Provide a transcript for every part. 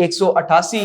188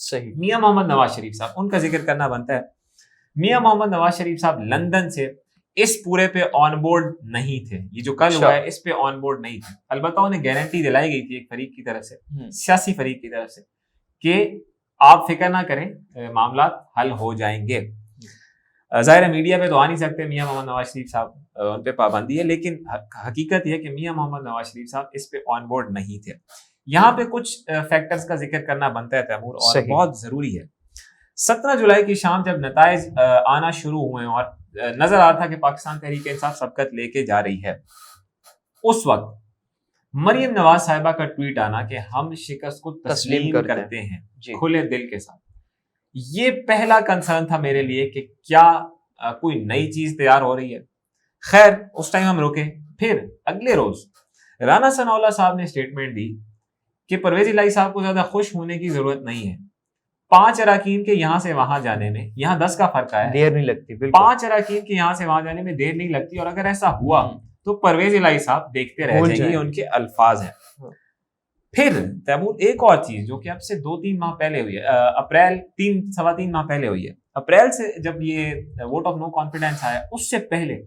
صحیح. میاں محمد نواز شریف صاحب، ان کا ذکر کرنا بنتا ہے. میاں محمد نواز شریف صاحب لندن سے اس پورے پہ آن بورڈ نہیں تھے. یہ جو کل ہوا ہے اس پہ آن بورڈ نہیں تھے. البتہ انہیں گارنٹی دلائی گئی تھی ایک فریق کی طرف سے، سیاسی فریق کی طرف سے، کہ آپ فکر نہ کریں، معاملات حل ہو جائیں گے. ظاہر میڈیا پہ تو آ نہیں سکتے میاں محمد نواز شریف صاحب، ان پہ پابندی ہے، لیکن حقیقت یہ کہ میاں محمد نواز شریف صاحب اس پہ آن بورڈ نہیں تھے. یہاں پہ کچھ فیکٹرز کا ذکر کرنا بنتا ہے تیمور، اور بہت ضروری ہے. 17 جولائی کی شام جب نتائج آنا شروع ہوئے اور نظر آ رہا تھا کہ پاکستان تحریک انصاف سبقت لے کے جا رہی ہے، اس وقت مریم نواز صاحبہ کا ٹویٹ آنا کہ ہم شکست کو تسلیم کرتے ہیں کھلے دل کے ساتھ، یہ پہلا کنسرن تھا میرے لیے کہ کیا کوئی نئی چیز تیار ہو رہی ہے. خیر اس ٹائم ہم رکے. پھر اگلے روز رانا ثناء اللہ صاحب نے اسٹیٹمنٹ دی کہ پرویز الہی صاحب کو زیادہ خوش ہونے کی ضرورت نہیں ہے. 5 اراکین کے یہاں سے وہاں جانے میں، یہاں 10 کا فرق آیا، دیر نہیں لگتی. 5 اراکین کے یہاں سے وہاں جانے میں دیر نہیں لگتی، اور اگر ایسا ہوا تو پرویز الہی صاحب دیکھتے رہ جائیں گے. یہ ان کے الفاظ ہیں. پھر تیمور ایک اور چیز جو کہ اب سے 2-3 ماہ پہلے ہوئی ہے، اپریل 3-3.25 ماہ پہلے ہوئی ہے. اپریل سے جب یہ ووٹ آف نو کانفیڈنس آیا، اس سے پہلے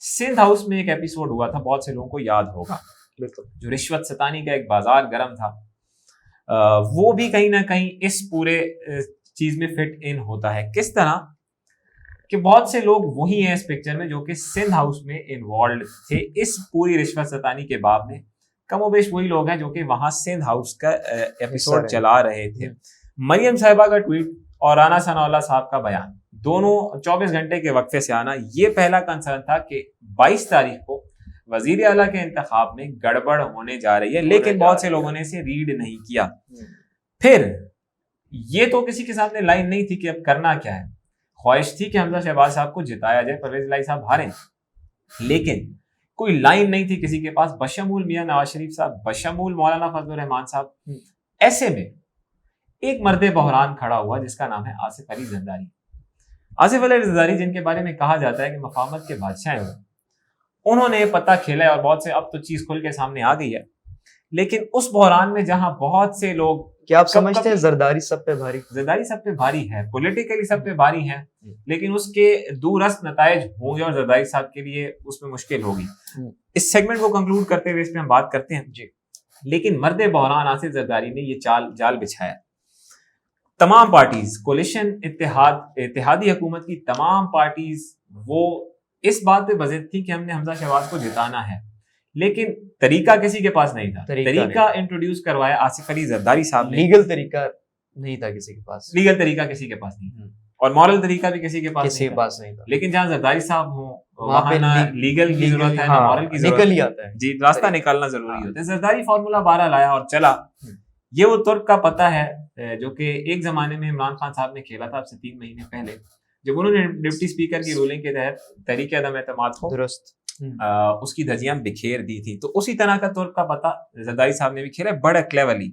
سندھ ہاؤس میں ایک ایپیسوڈ ہوا تھا، بہت سے لوگوں کو یاد ہوگا، جو رشوت ستانی کا ایک بازار گرم تھا. وہ بھی کہیں نہ کہیں اس پورے چیز میں فٹ ان ہوتا ہے. کس طرح کہ بہت سے لوگ وہی ہیں اس پکچر میں جو کہ سندھ ہاؤس میں انوالوڈ تھے اس پوری رشوت ستانی کے باب میں. کم و بیش وہی لوگ ہیں جو کہ وہاں سندھ ہاؤس کا ایپیسوڈ چلا رہے تھے. مریم صاحبہ کا ٹویٹ اور رانا ثناء اللہ صاحب کا بیان، دونوں 24 گھنٹے کے وقفے سے آنا، یہ پہلا کنسرن تھا کہ 22 تاریخ کو وزیر اعلیٰ کے انتخاب میں گڑبڑ ہونے جا رہی ہے. لیکن بہت سے لوگوں نے اسے ریڈ نہیں کیا. پھر یہ تو کسی کے سامنے لائن نہیں تھی کہ اب کرنا کیا ہے. خواہش تھی کہ حمزہ شہباز صاحب کو جتایا جائے، پرویز الہی صاحب ہاریں، لیکن کوئی لائن نہیں تھی کسی کے پاس، بشمول میاں نواز شریف صاحب، بشمول مولانا فضل الرحمان صاحب. ایسے میں ایک مرد بحران کھڑا ہوا جس کا نام ہے آصف علی زرداری. آصف علی زرداری جن کے بارے میں کہا جاتا ہے کہ مفاہمت کے بادشاہ ہیں، انہوں نے پتہ کھیلا ہے، اور بہت سے اب تو چیز کھل کے سامنے آ گئی ہے. لیکن اس بحران میں جہاں بہت سے لوگ، کیا آپ سمجھتے ہیں زرداری سب پہ بھاری؟ زرداری سب پہ بھاری ہے، پولیٹیکلی سب پہ بھاری ہے، لیکن اس کے دورست نتائج ہوں گے اور زرداری صاحب کے لیے اس میں مشکل ہوگی. اس سیگمنٹ کو کنکلوڈ کرتے ہوئے اس پہ ہم بات کرتے ہیں. لیکن مرد بحران آصف زرداری نے یہ جال بچھایا. تمام پارٹیز، کولیشن اتحادی حکومت کی تمام پارٹیز وہ اس بات پہ بضد تھی کہ ہم نے حمزہ شہباز کو جتانا ہے، لیکن طریقہ کسی کے پاس نہیں تھا. طریقہ انٹروڈیوس کروایا آصف علی زرداری صاحب نے. لیگل طریقہ نہیں تھا کسی کے پاس، لیگل طریقہ کسی کے پاس نہیں تھا، اور مورل طریقہ بھی کسی کے پاس نہیں تھا. لیکن جہاں زرداری صاحب ہوں وہاں نہ لیگل کی ضرورت ہے نہ مورل کی ضرورت، نکل ہی آتا ہے. جی، راستہ نکالنا ضروری ہوتا ہے. زرداری فارمولا 12 لایا اور چلا. یہ وہ ترک کا پتہ ہے جو کہ ایک زمانے میں عمران خان صاحب نے کھیلا تھا اب سے 3 مہینے پہلے، جب انہوں نے ڈپٹی اسپیکر کی رولنگ کے تحت تحریک عدم اعتماد کو درست اس کی دھجیاں بکھیر دی تھی. تو اسی طرح کا ترک کا پتہ زرداری صاحب نے بھی کھیلا ہے، بڑا کلیورلی.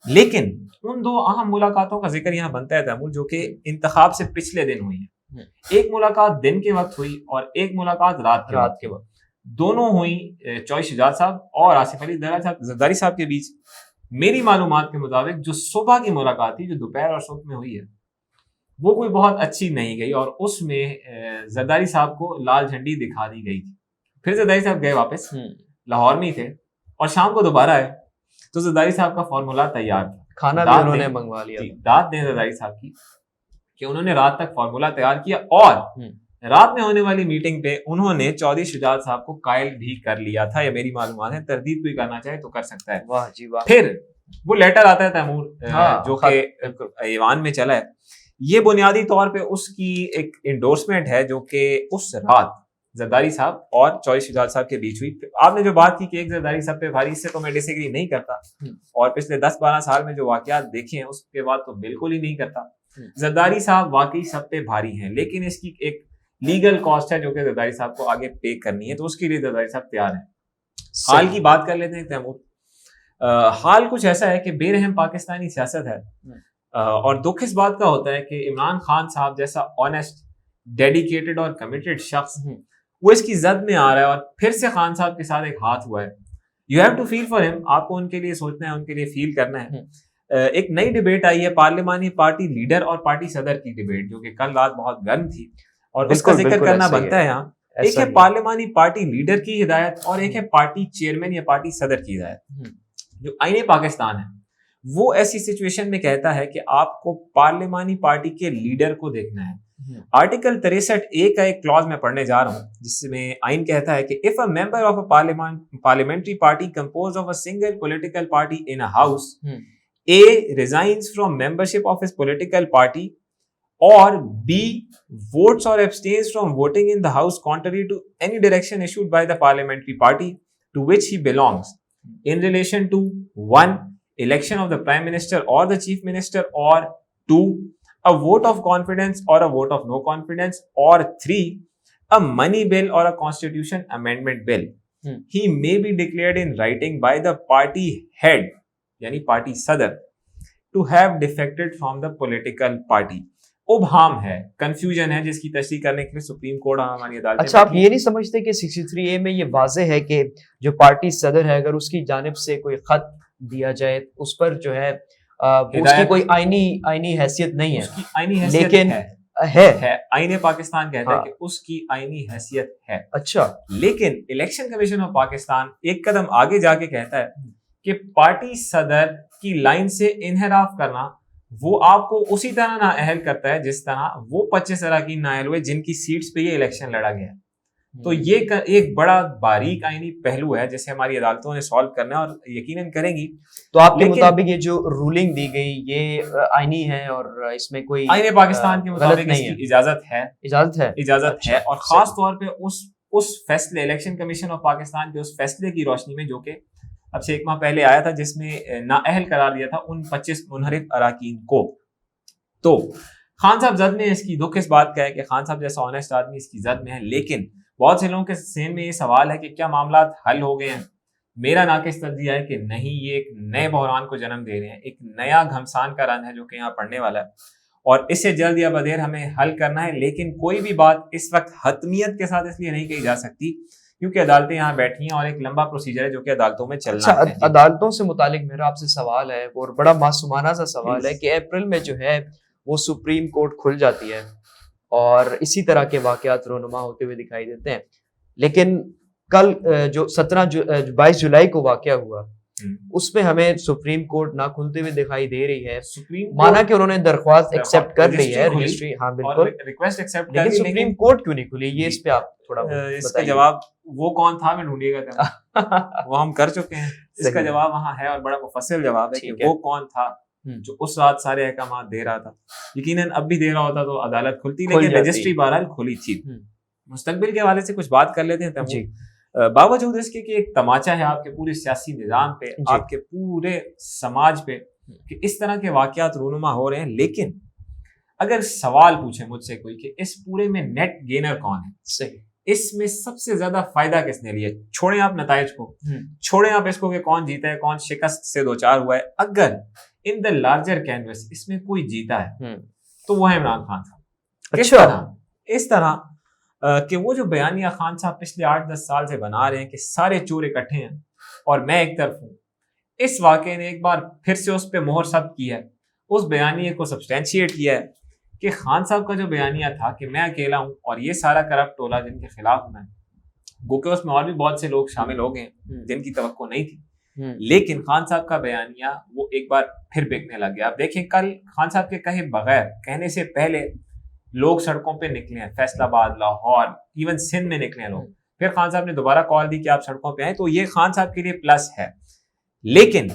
لیکن ان 2 اہم ملاقاتوں کا ذکر یہاں بنتا ہے تیمور، جو کہ انتخاب سے پچھلے دن ہوئی ہیں. ایک ملاقات دن کے وقت ہوئی اور ایک ملاقات رات کے وقت. دونوں ہوئی چوائس شجاعت صاحب اور آصف علی زرداری صاحب کے بیچ. میری معلومات کے مطابق جو صبح کی ملاقات تھی، جو دوپہر اور صبح میں ہوئی ہے، وہ کوئی بہت اچھی نہیں گئی، اور اس میں زرداری صاحب کو لال جھنڈی دکھا دی گئی تھی. پھر زرداری صاحب گئے واپس، لاہور میں تھے، اور شام کو دوبارہ آئے تو زرداری صاحب کا فارمولا تیار تھا. کھانا بھی انہوں نے منگوا لیا. داد دیں زرداری صاحب کی کہ انہوں نے رات تک فارمولا تیار کیا، اور رات میں ہونے والی میٹنگ پہ انہوں نے چودھری شجاعت صاحب کو قائل بھی کر لیا تھا. یہ میری معلومات ہے، تردید کوئی کرنا چاہے تو کر سکتا ہے. واہ جی واہ. پھر وہ لیٹر آتا ہے تیمور جو کہ ایوان میں چلا ہے. یہ بنیادی طور پہ اس کی ایک انڈورسمنٹ ہے جو کہ اس رات زرداری صاحب اور چوائس شجاعت صاحب کے بیچ ہوئی. آپ نے جو بات کی کہ ایک زرداری صاحب پہ بھاری، اس سے تو میں ڈس ایگری نہیں کرتا، اور پچھلے 10-12 سال میں جو واقعات دیکھے ہیں اس کے بعد تو بالکل ہی نہیں کرتا. زرداری صاحب واقعی سب پہ بھاری ہیں، لیکن اس کی ایک لیگل کاسٹ ہے جو کہ زرداری صاحب کو آگے پے کرنی ہے، تو اس کے لیے زرداری صاحب تیار ہیں. حال کی بات کر لیتے ہیں تیمور. حال کچھ ایسا ہے کہ بے رحم پاکستانی سیاست ہے، اور دکھ اس بات کا ہوتا ہے کہ عمران خان صاحب جیسا آنیسٹ، ڈیڈیکیٹڈ اور کمیٹڈ شخص وہ اس کی زد میں آ رہا ہے، اور پھر سے خان صاحب کے ساتھ ایک ہاتھ ہوا ہے. You have to feel for him. آپ کو ان کے لیے سوچنا ہے، ان کے لیے فیل کرنا ہے. ایک نئی ڈبیٹ آئی ہے پارلیمانی پارٹی لیڈر اور پارٹی صدر کی ڈبیٹ، جو کہ کل رات بہت گرم تھی اور اس کا ذکر کرنا بنتا ہے یہاں. ایک ہے پارلیمانی پارٹی لیڈر کی ہدایت اور ایک ہے پارٹی چیئرمین یا پارٹی صدر کی ہدایت. جو آئین پاکستان ہے وہ ایسی سچویشن میں کہتا ہے کہ آپ کو پارلیمانی پارٹی کے لیڈر کو دیکھنا ہے. آرٹیکل 63A کا ایک کلوز میں پڑھنے جا رہا ہوں جس میں آئین کہتا ہے کہ if a member of a parliamentary party composed of a single political party in a house A resigns from membership of his political party or B votes or abstains from voting in the house contrary to any direction issued by the parliamentary party to which he belongs in relation to 1. election of the prime minister or the chief minister, or 2. a vote of confidence or a vote of no confidence, or 3. a money bill or a constitution amendment bill, he may be declared in writing by the party head یعنی party صدر to have defected from the political party. ابہام ہے، confusion ہے جس کی تشریح کرنے کے لیے سپریم کورٹ ہماری عدالت. اچھا، آپ یہ نہیں سمجھتے کہ 63A میں یہ واضح ہے کہ جو پارٹی صدر ہے اگر اس کی جانب سے کوئی خط دیا جائے اس پر جو ہے اس کی کوئی آئینی حیثیت نہیں ہے، لیکن ہے آئین پاکستان کہتا ہے کہ اس کی آئینی حیثیت ہے. اچھا، لیکن الیکشن کمیشن آف پاکستان ایک قدم آگے جا کے کہتا ہے کہ پارٹی صدر کی لائن سے انحراف کرنا وہ آپ کو اسی طرح نااہل کرتا ہے جس طرح وہ 25 اراکین نااہل ہوئے جن کی سیٹس پہ یہ الیکشن لڑا گیا ہے. تو یہ ایک بڑا باریک آئینی پہلو ہے جسے ہماری عدالتوں نے سالو کرنا ہے اور یقیناً کریں گی. تو آپ کے مطابق یہ جو رولنگ دی گئی یہ آئینی ہے اور اس میں کوئی آئین پاکستان کے مطابق اس کی اجازت ہے اور خاص طور پہ اس فیصلے الیکشن کمیشن آف پاکستان کے اس فیصلے کی روشنی میں جو کہ اب سے 1 ماہ پہلے آیا تھا جس میں نااہل قرار دیا تھا ان 25 منحرف اراکین کو. تو خان صاحب زد میں اس کی دکھ اس بات کا ہے کہ خان صاحب جیسا آنیسٹ آدمی اس کی زد میں ہے، لیکن بہت سے لوگوں کے ذہن میں یہ سوال ہے کہ کیا معاملات حل ہو گئے ہیں. میرا ناقص تجزیہ ہے کہ نہیں، یہ ایک نئے بحران کو جنم دے رہے ہیں، ایک نیا گھمسان کا رن ہے جو کہ یہاں پڑنے والا ہے اور اس سے جلد یا بدیر ہمیں حل کرنا ہے. لیکن کوئی بھی بات اس وقت حتمیت کے ساتھ اس لیے نہیں کہی جا سکتی کیونکہ عدالتیں یہاں بیٹھی ہیں اور ایک لمبا پروسیجر ہے جو کہ عدالتوں میں چلنا ہے. عدالتوں سے متعلق میرا آپ سے سوال ہے اور بڑا معصومانہ سا سوال ہے کہ اپریل میں جو ہے وہ سپریم کورٹ کھل جاتی ہے اور اسی طرح کے واقعات رونما ہوتے ہوئے دکھائی دیتے ہیں، لیکن کل جو 22 جولائی کو واقعہ ہوا اس میں ہمیں سپریم کورٹ نہ کھلتے ہوئے دکھائی دے رہی ہے. مانا کہ انہوں نے درخواست ایکسیپٹ کر لی ہے، رجسٹری، ہاں بالکل، ریکویسٹ ایکسیپٹ لیکن سپریم کورٹ کیوں نہیں کھلی؟ یہ اس پہ آپ تھوڑا اس کا جواب وہ کون تھا میں ڈھونڈیے گا وہ ہم کر چکے ہیں. اس کا جواب وہاں ہے اور بڑا مفصل جواب ہے کہ وہ کون تھا جو اس رات سارے احکامات دے رہا تھا. یقیناً اب بھی دے رہا ہوتا تو عدالت کھلتی، لیکن رجسٹری بہرحال کھلی تھی. مستقبل کے حوالے سے کچھ بات کر لیتے ہیں جی. باوجود اس کے کہ ایک تماچا ہے آپ کے پورے سیاسی نظام پہ، آپ کے پورے سماج پہ کہ اس طرح کے واقعات رونما ہو رہے ہیں، لیکن اگر سوال پوچھے مجھ سے کوئی کہ اس پورے میں نیٹ گینر کون ہے، صحیح، اس میں سب سے زیادہ فائدہ کس نے لیا، چھوڑیں آپ نتائج کو، چھوڑیں آپ اس کو کہ کون جیتا ہے، کون شکست سے دوچار ہوا ہے، اگر ان دا لارجر کینوس اس میں کوئی جیتا ہے تو وہ ہے عمران خان صاحب. اس طرح کہ وہ جو بیانیہ خان صاحب پچھلے 8-10 سال سے بنا رہے ہیں کہ سارے چور اکٹھے ہیں اور میں ایک طرف ہوں، اس واقعے نے ایک بار پھر سے اس پہ مہر ثبت کی ہے، اس بیانیے کو سبسٹینشیٹ کیا ہے کہ خان صاحب کا جو بیانیہ تھا کہ میں اکیلا ہوں اور یہ سارا کرپٹ ٹولہ جن کے خلاف میں، گو کہ اس میں اور بھی بہت سے لوگ شامل ہو گئے جن کی توقع نہیں تھی، لیکن خان صاحب کا بیانیہ وہ ایک بار پھر بکنے لگ گیا. آپ دیکھیں کل خان صاحب کے کہے بغیر، کہنے سے پہلے لوگ سڑکوں پہ نکلے ہیں، فیصل آباد، لاہور، ایون سندھ میں نکلے ہیں لوگ. پھر خان صاحب نے دوبارہ کال دی کہ آپ سڑکوں پہ آئیں، تو یہ خان صاحب کے لیے پلس ہے. لیکن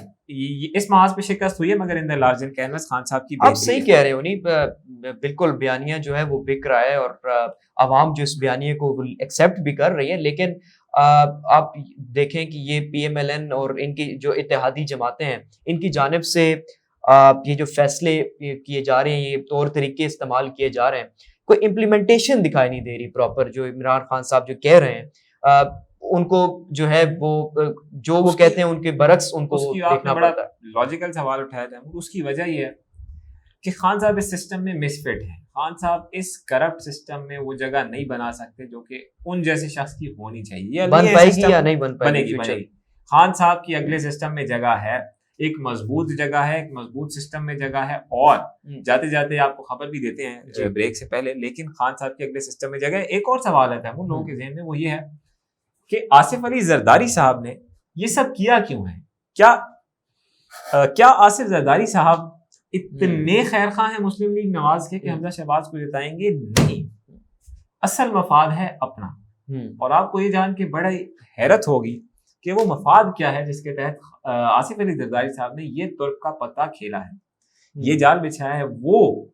اس محاذ پہ شکست ہوئی ہے مگر ان دا لارجر کینوس خان صاحب کی آپ صحیح کہہ رہے ہو. نہیں بالکل بیانیہ جو ہے وہ بک رہا ہے اور عوام جو اس بیانیے کو ایکسیپٹ بھی کر رہی ہے، لیکن آپ دیکھیں کہ یہ پی ایم ایل این اور ان کی جو اتحادی جماعتیں ہیں ان کی جانب سے یہ جو فیصلے کیے جا رہے ہیں، یہ طور طریقے استعمال کیے جا رہے ہیں، کوئی امپلیمنٹیشن دکھائی نہیں دے رہی پراپر. جو عمران خان صاحب جو کہہ رہے ہیں ان کو جو ہے وہ کہتے ہیں ان کے برعکس ان کو دیکھنا پڑتا ہے. لاجیکل سوال اٹھایا تھا، اس کی وجہ یہ ہے کہ خان صاحب اس سسٹم میں مس فٹ ہیں. خان صاحب اس کرپٹ سسٹم میں وہ جگہ نہیں بنا سکتے جو کہ ان جیسے شخص کی ہونی چاہیے. بن پائے گی یا نہیں بن پائے گی؟ خان صاحب کی اگلے سسٹم میں جگہ ہے. ایک مضبوط جگہ ہے, ایک مضبوط سسٹم میں جگہ ہے, اور جاتے جاتے آپ کو خبر بھی دیتے ہیں بریک سے پہلے, لیکن خان صاحب کے اگلے سسٹم میں جگہ ہے. ایک اور سوال ہے ان لوگوں کے ذہن میں, وہ یہ ہے کہ آصف علی زرداری صاحب نے یہ سب کیا کیوں ہے؟ کیا آصف زرداری صاحب اتنے خیر خواہ ہیں مسلم لیگ نواز کے کہ حمزہ شہباز کو جتائیں گے؟ نہیں, اصل مفاد ہے اپنا. اور آپ کو یہ جان کے بڑا حیرت ہوگی کہ وہ مفاد کیا ہے جس کے تحت آصف علی زرداری صاحب نے یہ ترک کا پتہ کھیلا ہے, یہ جال بچھایا ہے. وہ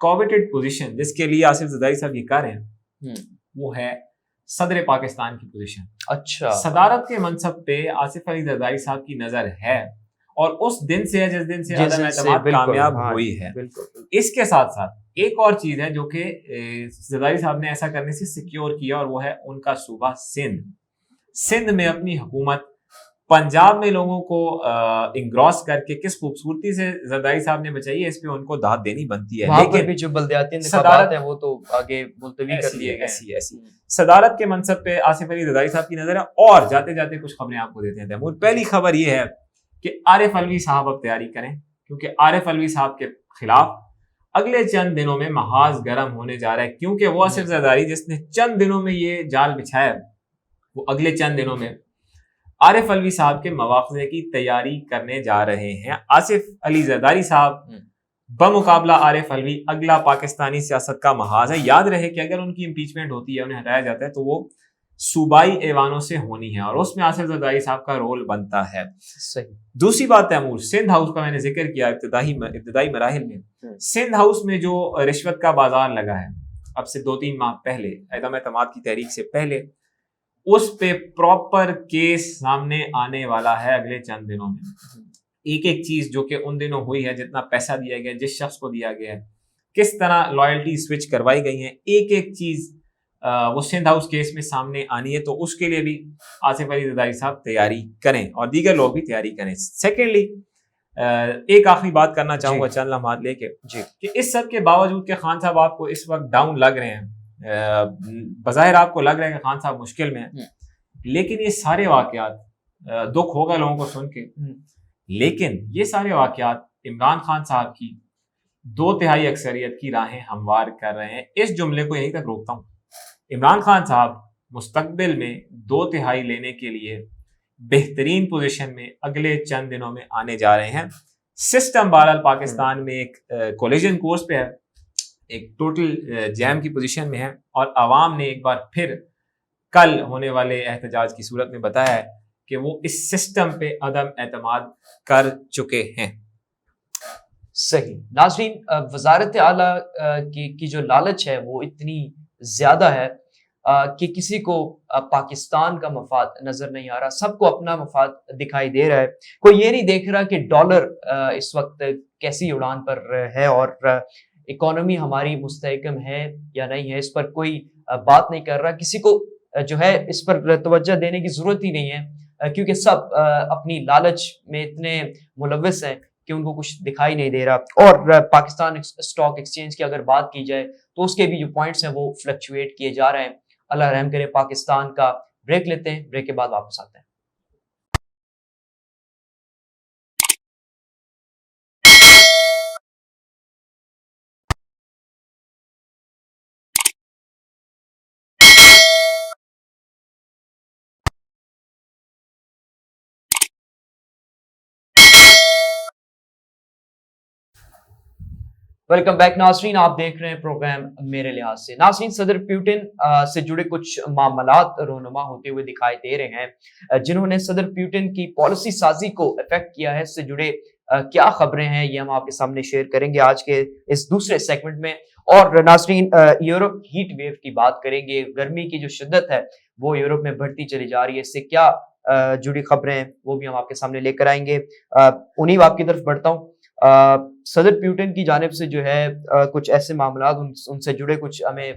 کوویٹڈ پوزیشن جس کے لیے آصف زرداری صاحب یہ کر رہے ہیں وہ ہے صدر پاکستان کی پوزیشن. اچھا, صدارت کے منصب پہ آصف علی زرداری صاحب کی نظر ہے, اور اس دن سے ہے جس دن سے عدم اعتماد کامیاب ہوئی ہے. اس کے ساتھ ساتھ ایک اور چیز ہے جو کہ زرداری صاحب نے ایسا کرنے سے سیکیور کیا, اور وہ ہے ان کا صوبہ سندھ. سندھ میں اپنی حکومت پنجاب میں لوگوں کو انگراس کر کے کس خوبصورتی سے زرداری صاحب نے بچائی ہے, اس پہ ان کو داد دینی بنتی ہے. لیکن بھی جو بلدیاتی انتخابات ہیں وہ تو آگے ملتوی کر لیے گئے. ایسی صدارت کے منصب پہ آصف علی زرداری صاحب کی نظر ہے. اور جاتے جاتے کچھ خبریں آپ کو دیتے ہیں تیمور. پہلی خبر یہ ہے کہ عارف علوی صاحب اب تیاری کریں, کیونکہ عارف علوی صاحب کے خلاف اگلے چند دنوں میں محاذ گرم ہونے جا رہا ہے. کیونکہ وہ آصف زرداری جس نے چند دنوں میں یہ جال بچھایا, وہ اگلے چند دنوں میں عارف علوی صاحب کے مواخذے کی تیاری کرنے جا رہے ہیں. آصف علی زرداری صاحب بمقابلہ عارف علوی اگلا پاکستانی سیاست کا محاذ ہے. یاد رہے کہ اگر ان کی امپیچمنٹ ہوتی ہے, انہیں ہٹایا جاتا ہے, تو وہ صوبائی ایوانوں سے ہونی ہے, اور اس میں آصف زرداری صاحب کا رول بنتا ہے. صحیح. دوسری بات تیمور, سندھ ہاؤس کا میں نے ذکر کیا ابتدائی مراحل میں. سندھ ہاؤس میں جو رشوت کا بازار لگا ہے اب سے 2-3 ماہ پہلے, عدم اعتماد کی تحریک سے پہلے, اس پہ پراپر کیس سامنے آنے والا ہے اگلے چند دنوں میں. ایک ایک چیز جو کہ ان دنوں ہوئی ہے, جتنا پیسہ دیا گیا, جس شخص کو دیا گیا ہے, کس طرح لائلٹی سوئچ کروائی گئی ہیں, ایک ایک چیز وہ سندھ ہاؤس کیس میں سامنے آنی ہے. تو اس کے لیے بھی آصف علی زرداری صاحب تیاری کریں, اور دیگر لوگ بھی تیاری کریں. سیکنڈلی, ایک آخری بات کرنا چاہوں گا چند لمحات لے کے, کہ اس سب کے باوجود کہ خان صاحب آپ کو اس وقت ڈاؤن لگ رہے ہیں, بظاہر آپ کو لگ رہا ہے کہ خان صاحب مشکل میں ہیں, لیکن یہ سارے واقعات, دکھ ہوگا لوگوں کو سن کے, لیکن یہ سارے واقعات عمران خان صاحب کی 2/3 اکثریت کی راہیں ہموار کر رہے ہیں. اس جملے کو یہیں تک روکتا ہوں. عمران خان صاحب مستقبل میں 2/3 لینے کے لیے بہترین پوزیشن میں اگلے چند دنوں میں آنے جا رہے ہیں. سسٹم بہرحال پاکستان میں ایک کولیجن کورس پہ ہے, ایک ٹوٹل جیم کی پوزیشن میں ہے, اور عوام نے ایک بار پھر کل ہونے والے احتجاج کی صورت میں بتایا ہے کہ وہ اس سسٹم پہ عدم اعتماد کر چکے ہیں. صحیح. ناظرین, وزارت اعلیٰ کی جو لالچ ہے وہ اتنی زیادہ ہے کہ کسی کو پاکستان کا مفاد نظر نہیں آ رہا, سب کو اپنا مفاد دکھائی دے رہا ہے. کوئی یہ نہیں دیکھ رہا کہ ڈالر اس وقت کیسی اڑان پر ہے, اور اکانومی ہماری مستحکم ہے یا نہیں ہے, اس پر کوئی بات نہیں کر رہا. کسی کو جو ہے اس پر توجہ دینے کی ضرورت ہی نہیں ہے, کیونکہ سب اپنی لالچ میں اتنے ملوث ہیں کہ ان کو کچھ دکھائی نہیں دے رہا. اور پاکستان اسٹاک ایکسچینج کی اگر بات کی جائے تو اس کے بھی جو پوائنٹس ہیں وہ فلکچویٹ کیے جا رہے ہیں. اللہ رحم کرے پاکستان کا. بریک لیتے ہیں, بریک کے بعد واپس آتے ہیں. ویلکم بیک ناظرین, آپ دیکھ رہے ہیں پروگرام میرے لحاظ سے. ناظرین, صدر پیوٹن سے جڑے کچھ معاملات رونما ہوتے ہوئے دکھائی دے رہے ہیں جنہوں نے صدر پیوٹن کی پالیسی سازی کو افیکٹ کیا ہے. اس سے جڑے کیا خبریں ہیں یہ ہم آپ کے سامنے شیئر کریں گے آج کے اس دوسرے سیگمنٹ میں. اور ناظرین, یورپ ہیٹ ویو کی بات کریں گے. گرمی کی جو شدت ہے وہ یورپ میں بڑھتی چلی جا رہی ہے, اس سے کیا جڑی خبریں ہیں وہ بھی ہم آپ کے سامنے لے کر آئیں گے. انہی آپ کی طرف بڑھتا ہوں. صدر پیوٹن کی جانب سے جو ہے کچھ ایسے معاملات ان سے جڑے کچھ ہمیں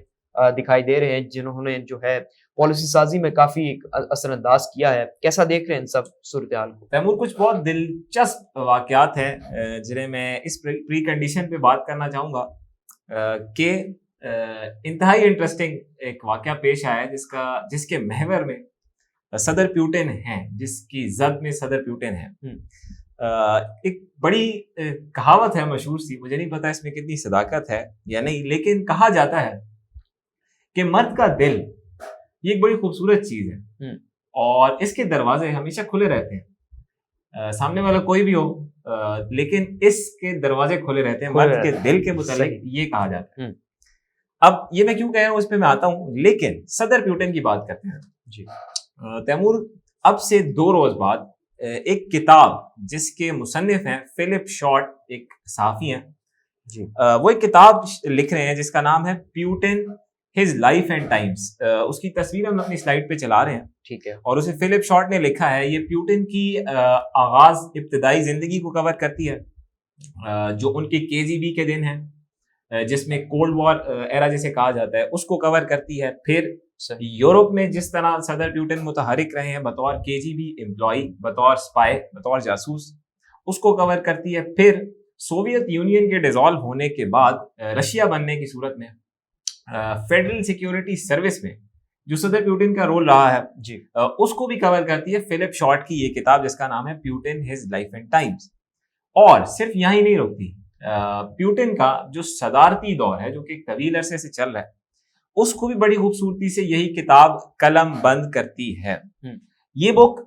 دکھائی دے رہے ہیں جنہوں نے جو ہے پالیسی سازی میں کافی اثر انداز کیا ہے. کیسا دیکھ رہے ہیں ان سب صورتحال کو؟ تیمور, کچھ بہت دلچسپ واقعات ہیں جنہیں میں اس پری کنڈیشن پہ بات کرنا چاہوں گا کہ انتہائی انٹرسٹنگ ایک واقعہ پیش آیا ہے جس کے محور میں صدر پیوٹن ہیں, جس کی زد میں صدر پیوٹن ہیں. ایک بڑی کہاوت ہے مشہور سی, مجھے نہیں پتا اس میں کتنی صداقت ہے یا نہیں, لیکن کہا جاتا ہے کہ مرد کا دل یہ ایک بڑی خوبصورت چیز ہے اور اس کے دروازے ہمیشہ کھلے رہتے ہیں, سامنے والا کوئی بھی ہو لیکن اس کے دروازے کھلے رہتے ہیں. مرد کے دل کے متعلق یہ کہا جاتا ہے. اب یہ میں کیوں کہہ رہا ہوں اس پہ میں آتا ہوں, لیکن صدر پیوٹن کی بات کرتے ہیں. جی تیمور, اب سے 2 روز بعد ایک کتاب جس کے مصنف ہیں فلپ شارٹ, ایک صحافی ہیں جی, وہ ایک کتاب لکھ رہے ہیں جس کا نام ہے Putin his life and times. اس کی تصویر ہم اپنی سلائڈ پہ چلا رہے ہیں. ٹھیک ہے. اور اسے فلپ شارٹ نے لکھا ہے. یہ پیوٹن کی آغاز ابتدائی زندگی کو کور کرتی ہے, جو ان کے KGB کے دن ہیں جس میں کولڈ وار ایرا جسے کہا جاتا ہے اس کو کور کرتی ہے. پھر یورپ میں جس طرح صدر پیوٹن متحرک رہے ہیں بطور KGB امپلائی, بطور اسپائی, بطور جاسوس, اس کو کور کرتی ہے. پھر سوویت یونین کے ڈیزالو ہونے کے بعد رشیا بننے کی صورت میں فیڈرل سیکیورٹی سروس میں جو صدر پیوٹن کا رول رہا ہے جی, اس کو بھی کور کرتی ہے فلپ شارٹ کی یہ کتاب جس کا نام ہے Putin his life and Times. اور صرف یہاں نہیں رکتی, پیوٹن کا جو صدارتی دور ہے جو کہ ایک طویل عرصے سے چل رہا ہے اس کو بھی بڑی خوبصورتی سے یہی کتاب قلم بند کرتی ہے. یہ بک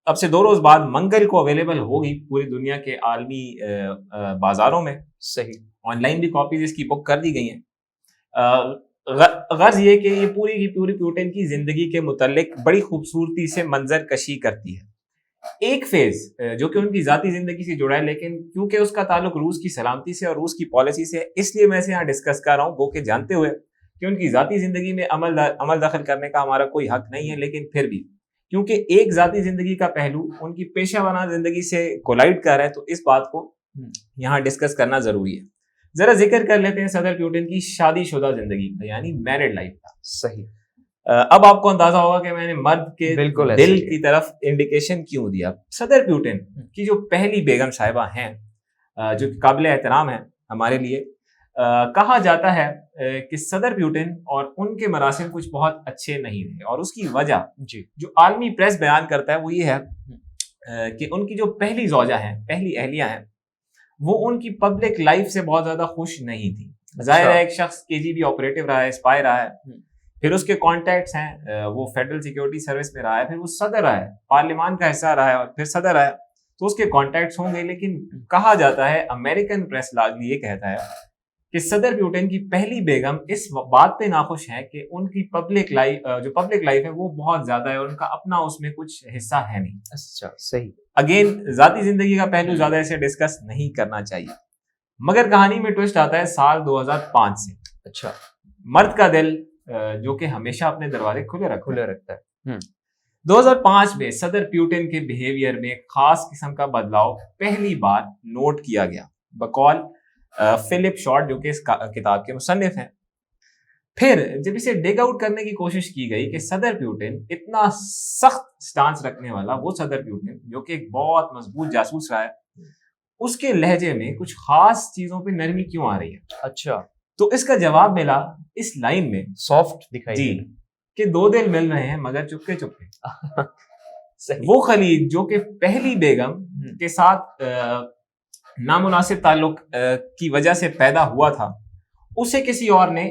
اب سے 2 روز بعد منگل کو اویلیبل ہوگی پوری دنیا کے عالمی بازاروں میں. صحیح. آن لائن بھی کاپیز اس کی بک کر دی گئی ہیں. غرض یہ کہ یہ پوری کی پوری پیوٹن کی زندگی کے متعلق بڑی خوبصورتی سے منظر کشی کرتی ہے. ایک فیز جو کہ ان کی ذاتی زندگی سے جڑا ہے, لیکن کیونکہ اس کا تعلق روس کی سلامتی سے اور روس کی پالیسی سے, اس لیے میں اسے یہاں ڈسکس کر رہا ہوں, وہ کہ جانتے ہوئے کہ ان کی ذاتی زندگی میں عمل دخل کرنے کا ہمارا کوئی حق نہیں ہے, لیکن پھر بھی کیونکہ ایک ذاتی زندگی کا پہلو ان کی پیشہ ورانہ زندگی سے کولائڈ کر رہا ہے, تو اس بات کو یہاں ڈسکس کرنا ضروری ہے. ذرا ذکر کر لیتے ہیں صدر پیوٹن کی شادی شدہ زندگی کا, یعنی میرڈ لائف کا. صحیح. اب آپ کو اندازہ ہوگا کہ میں نے مرد کے دل کی طرف انڈیکیشن کیوں دیا. صدر پیوٹن کی جو پہلی بیگم صاحبہ ہیں جو قابل احترام ہیں ہمارے لیے, کہا جاتا ہے کہ صدر پیوٹن اور ان کے مراسم کچھ بہت اچھے نہیں رہے, اور اس کی وجہ جو عالمی پریس بیان کرتا ہے وہ یہ ہے کہ ان کی جو پہلی زوجہ ہیں, پہلی اہلیہ ہیں, وہ ان کی پبلک لائف سے بہت زیادہ خوش نہیں تھی. ظاہر ہے ایک شخص KGB آپریٹو رہا ہے, اسپائی رہا ہے, پھر اس کے کانٹیکٹس ہیں, وہ فیڈرل سیکیورٹی سروس میں رہا ہے, پھر وہ صدر رہا ہے, پارلیمان کا حصہ رہا ہے, اور پھر صدر رہا ہے, تو اس کے کانٹیکٹس ہوں گے. لیکن کہا جاتا ہے, امریکن پریس لارجلی یہ کہتا ہے کہ صدر پیوٹن کی پہلی بیگم اس بات پہ ناخوش ہے کہ ان کی پبلک لائف ہے وہ بہت زیادہ ہے, اور ان کا اپنا اس میں کچھ حصہ ہے نہیں. اچھا, صحیح. اگین ذاتی زندگی کا پہلو زیادہ اسے ڈسکس نہیں کرنا چاہیے. مگر کہانی میں ٹوسٹ آتا ہے سال 2005 سے. اچھا. مرد کا دل جو کہ ہمیشہ اپنے دروازے کھلے رکھتا ہے. 2005 میں صدر پیوٹن کے بیہیویئر میں ایک خاص قسم کا بدلاؤ پہلی بار نوٹ کیا گیا بقول فلپ شارٹ جو کہ اس کتاب کے مصنف ہیں. پھر جب اسے ڈگ آؤٹ کرنے کی کوشش کی گئی کہ صدر پیوٹن اتنا سخت سٹانس رکھنے والا وہ صدر پیوٹن جو کہ ایک بہت مضبوط جاسوس رہا ہے, اس کے لہجے میں کچھ خاص چیزوں پہ نرمی کیوں آ رہی ہے. اچھا. تو اس کا جواب ملا اس لائن میں, سافٹ دکھائی جی, کہ 2 دل مل رہے ہیں مگر چپکے چپکے. وہ خلیج جو کہ پہلی بیگم کے ساتھ نامناسب تعلق کی وجہ سے پیدا ہوا تھا, اسے کسی اور نے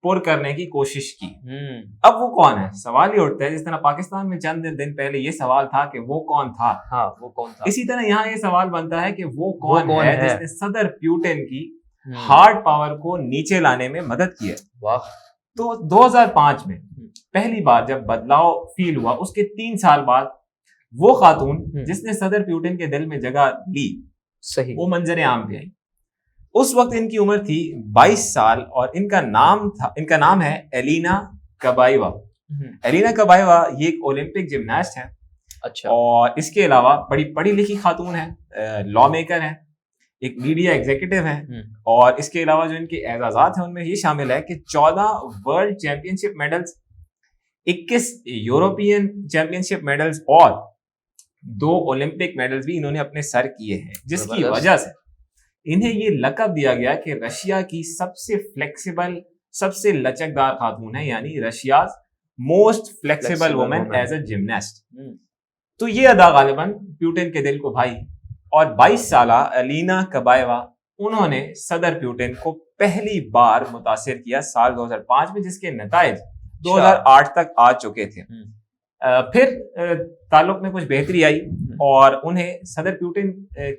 پر کرنے کی کوشش کی. اب وہ کون ہے سوال یہ اٹھتا ہے, جس طرح پاکستان میں چند دن پہلے یہ سوال تھا کہ وہ کون تھا, وہ کون تھا, اسی طرح یہاں یہ سوال بنتا ہے کہ وہ کون ہے جس نے صدر پیوٹن کی ہارڈ پاور کو نیچے لانے میں مدد کی ہے. تو 2005 میں پہلی بار جب بدلاؤ فیل ہوا, اس کے 3 سال بعد وہ خاتون جس نے صدر پیوٹن کے دل میں جگہ لی, صحیح, وہ منظر عام پہ آئی. اس وقت ان کی عمر تھی 22 سال اور ان کا نام ہے ایلینا کبائیوا. ایلینا کبائیوا یہ ایک اولمپک جمناسٹ ہے. اچھا. اور اس کے علاوہ بڑی پڑھی لکھی خاتون ہیں, لا میکر ہیں, ایک میڈیا ایگزیکٹو ہیں, اور اس کے علاوہ جو ان کے اعزازات ہیں ان میں یہ شامل ہے کہ 14 ورلڈ چیمپئن شپ میڈلز, 21 یورپین چیمپئن شپ میڈلز اور 2 اولمپک میڈلز بھی انہوں نے اپنے سر کیے ہیں, جس کی وجہ سے انہیں یہ لقب دیا گیا کہ رشیا کی سب سے فلیکسیبل, سب سے لچکدار خاتون ہے, یعنی Russia's most flexible woman as a gymnast. تو یہ ادا غالباً پیوٹن کے دل کو بھائی, اور 22 سالہ الینا کبایوا انہوں نے صدر پیوٹن کو پہلی بار متاثر کیا سال 2005 میں، جس کے نتائج 2008 تک آ چکے تھے۔ پھر تعلق میں کچھ بہتری آئی اور انہیں صدر پیوٹن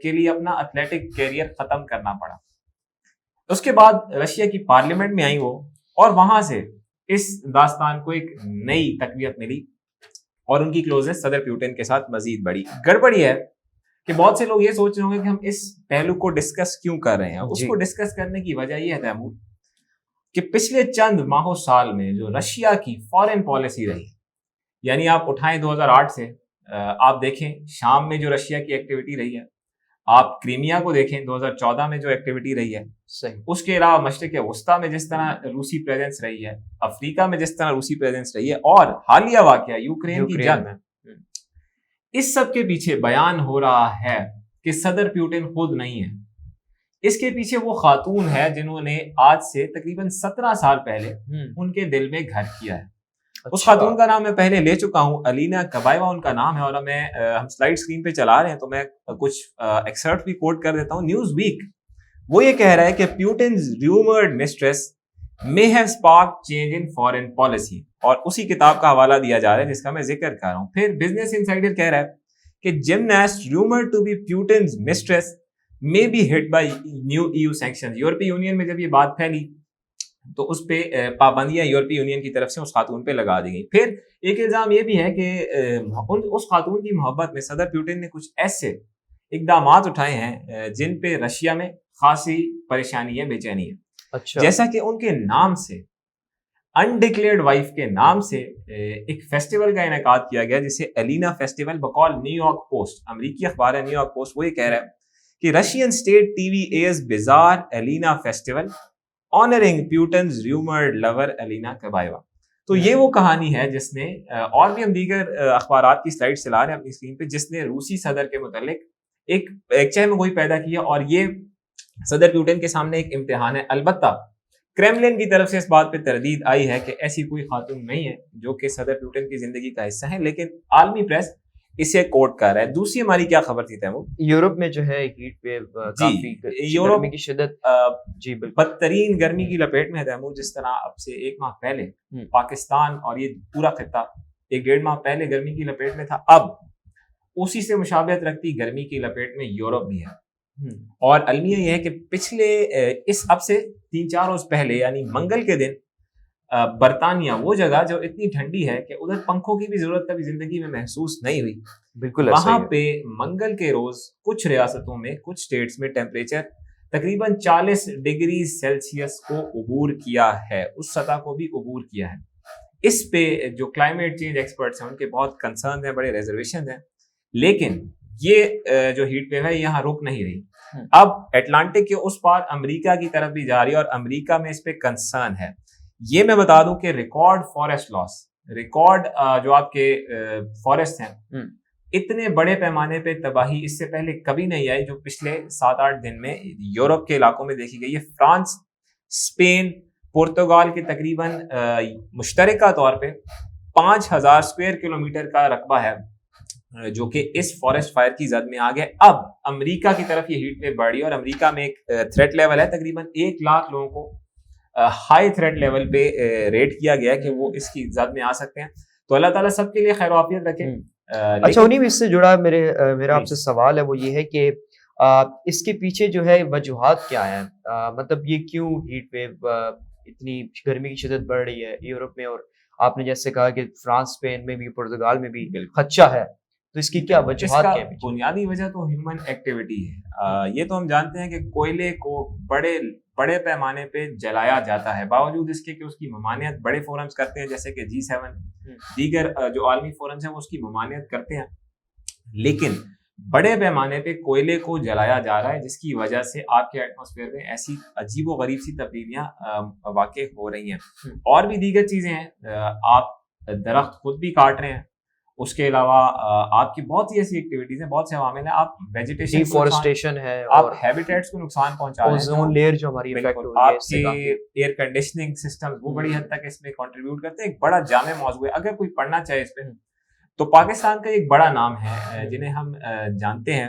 کے لیے اپنا ایتھلیٹک کیریئر ختم کرنا پڑا۔ اس کے بعد رشیا کی پارلیمنٹ میں آئی وہ، اور وہاں سے اس داستان کو ایک نئی تقویت ملی اور ان کی کلوزنس صدر پیوٹن کے ساتھ مزید بڑھی۔ گڑبڑ یہ ہے کہ بہت سے لوگ یہ سوچ رہے ہوں گے کہ ہم اس پہلو کو ڈسکس کیوں کر رہے ہیں۔ اس کو ڈسکس کرنے کی وجہ یہ ہے تیمور کہ پچھلے چند ماہوں سال میں جو رشیا کی فارن پالیسی رہی، یعنی آپ اٹھائیں 2008 سے آپ دیکھیں شام میں جو رشیا کی ایکٹیویٹی رہی ہے، آپ کریمیا کو دیکھیں 2014 میں جو ایکٹیویٹی رہی ہے، صحیح، اس کے علاوہ مشرق وسطیٰ میں جس طرح روسی پریزنس رہی ہے، افریقہ میں جس طرح روسی پریزنس رہی ہے، اور حالیہ واقعہ یوکرین کی جنگ، اس سب کے پیچھے بیان ہو رہا ہے کہ صدر پیوٹن خود نہیں ہے، اس کے پیچھے وہ خاتون ہے جنہوں نے آج سے تقریباً 17 سال پہلے ان کے دل میں گھر کیا ہے۔ اس خاتون کا نام میں پہلے لے چکا ہوں، الینا کبایوا ان کا نام ہے، اور ہم سلائیڈ سکرین پہ چلا رہے ہیں تو میں کچھ ایکسرٹ بھی کوٹ کر دیتا ہوں۔ نیوز ویک وہ یہ کہہ رہا ہے کہ پیوٹنز ریومرڈ mistress may have sparked change in foreign policy، اور اسی کتاب کا حوالہ دیا جا رہا ہے جس کا میں ذکر کر رہا ہوں۔ پھر بزنس انسائڈر کہہ رہا ہے کہ gymnast rumored to be Putin's mistress may be hit by new EU sanctions۔ یورپی یونین میں جب یہ بات پھیلی تو اس پہ پابندیاں یورپی یونین کی طرف سے اس خاتون پہ لگا دی گئی۔ پھر ایک الزام یہ بھی ہے کہ اس خاتون کی محبت میں صدر پیوٹن نے کچھ ایسے اقدامات اٹھائے ہیں جن پہ رشیا میں خاصی پریشانی ہے، بے چینی ہے۔ جیسا کہ ان کے نام سے، انڈکلیئرڈ وائف کے نام سے ایک فیسٹیول کا انعقاد کیا گیا جسے الینا فیسٹیول بقول نیو یارک پوسٹ، امریکی اخبار ہے نیو یارک پوسٹ، وہ یہ کہہ رہا ہے کہ رشین اسٹیٹ ٹی وی ایز bizarre Alina festival honoring Putin's rumoured lover Alina Kabaeva. تو یہ وہ کہانی ہے جس نے، اور بھی ہم دیگر اخبارات کی سلائڈ چلا رہے ہیں اپنی اسکرین پہ، جس نے روسی صدر کے متعلق ایک چہم گوئی پیدا کیا، اور یہ صدر پیوٹن کے سامنے ایک امتحان ہے۔ البتہ کریملن کی طرف سے اس بات پہ تردید آئی ہے کہ ایسی کوئی خاتون نہیں ہے جو کہ صدر پیوٹن کی زندگی کا حصہ ہے، لیکن عالمی پریس اسے کوٹ کر رہا ہے۔ دوسری ہماری کیا خبر تھی تیمور؟ یورپ میں جو ہے ہیٹ ویو کافی گرمی کی شدت جی بالکل بدترین گرمی کی لپیٹ میں ہے تیمور۔ جس طرح اب سے ایک ماہ پہلے پاکستان اور یہ پورا خطہ ایک ڈیڑھ ماہ پہلے گرمی کی لپیٹ میں تھا، اب اسی سے مشابہت رکھتی گرمی کی لپیٹ میں یورپ بھی ہے۔ اور المیہ یہ ہے کہ پچھلے اب سے 3-4 روز پہلے یعنی منگل کے دن برطانیہ، وہ جگہ جو اتنی ٹھنڈی ہے کہ ادھر پنکھوں کی بھی ضرورت کبھی زندگی میں محسوس نہیں ہوئی، بالکل وہاں پہ منگل کے روز کچھ ریاستوں میں، کچھ سٹیٹس میں ٹیمپریچر تقریباً 40 ڈگری سیلسیس کو عبور کیا ہے، اس سطح کو بھی عبور کیا ہے۔ اس پہ جو کلائمیٹ چینج ایکسپرٹس ہیں ان کے بہت کنسرن ہیں، بڑے ریزرویشن ہیں، لیکن یہ جو ہیٹ ویو ہے یہاں رک نہیں رہی، اب اٹلانٹک کے اس پار امریکہ کی طرف بھی جا رہی ہے، اور امریکہ میں اس پہ کنسرن ہے۔ یہ میں بتا دوں کہ ریکارڈ فارسٹ لاس، ریکارڈ جو آپ کے فارسٹ ہیں، اتنے بڑے پیمانے پہ تباہی اس سے پہلے کبھی نہیں آئی جو پچھلے 7-8 دن میں یورپ کے علاقوں میں دیکھی گئی ہے۔ فرانس، اسپین، پرتگال کے تقریباً مشترکہ طور پہ 5000 اسکوائر کلومیٹر کا رقبہ ہے جو کہ اس فارسٹ فائر کی زد میں آ گئے۔ اب امریکہ کی طرف یہ ہیٹ ویو بڑھ رہی ہے، اور امریکہ میں ایک تھریٹ لیول ہے، تقریباً 1 لاکھ لوگوں کو ہائی تھریٹ لیول پہ ریٹ کیا گیا ہے کہ وہ اس کی زد میں آ سکتے ہیں۔ تو اللہ تعالیٰ سب کے لیے خیر و عافیت رکھے۔ اچھا، انہیں بھی اس سے جڑا میرا آپ سے سوال ہے، وہ یہ ہے کہ اس کے پیچھے جو ہے وجوہات کیا ہیں؟ مطلب یہ کیوں ہیٹ ویو اتنی گرمی کی شدت بڑھ رہی ہے یورپ میں، اور آپ نے جیسے کہا کہ فرانس، اسپین میں بھی، پرتگال میں بھی خدشہ ہے، تو اس کی کیا وجوہات ہیں؟ بنیادی وجہ تو ہیومن ایکٹیویٹی ہے۔ یہ تو ہم جانتے ہیں کہ کوئلے کو بڑے پیمانے پہ جلایا جاتا ہے، باوجود اس کے کہ اس کی ممانعت بڑے فورمز کرتے ہیں جیسے کہ G7، دیگر جو عالمی فورمز ہیں وہ اس کی ممانعت کرتے ہیں، لیکن بڑے پیمانے پہ کوئلے کو جلایا جا رہا ہے، جس کی وجہ سے آپ کے ایٹماسفیئر میں ایسی عجیب و غریب سی تبدیلیاں واقع ہو رہی ہیں۔ اور بھی دیگر چیزیں ہیں، آپ درخت خود بھی کاٹ رہے ہیں، اس کے علاوہ آپ کی بہت سی ایسی ایکٹیویٹیز ہیں، بہت سے عوامل ہیں، آپ ویجیٹیشن، ڈیفورسٹیشن ہے، آپ ہیبیٹیٹس کو نقصان پہنچا رہے ہیں، اوزون لیئر جو ہماری افیکٹ ہو رہی ہے، آپ کے ایئر کنڈیشننگ سسٹمز وہ بڑی حد تک اس میں کنٹریبیوٹ کرتے ہیں۔ ایک بڑا جامع موضوع ہے، اگر کوئی پڑھنا چاہے اس پہ تو پاکستان کا ایک بڑا نام ہے جنہیں ہم جانتے ہیں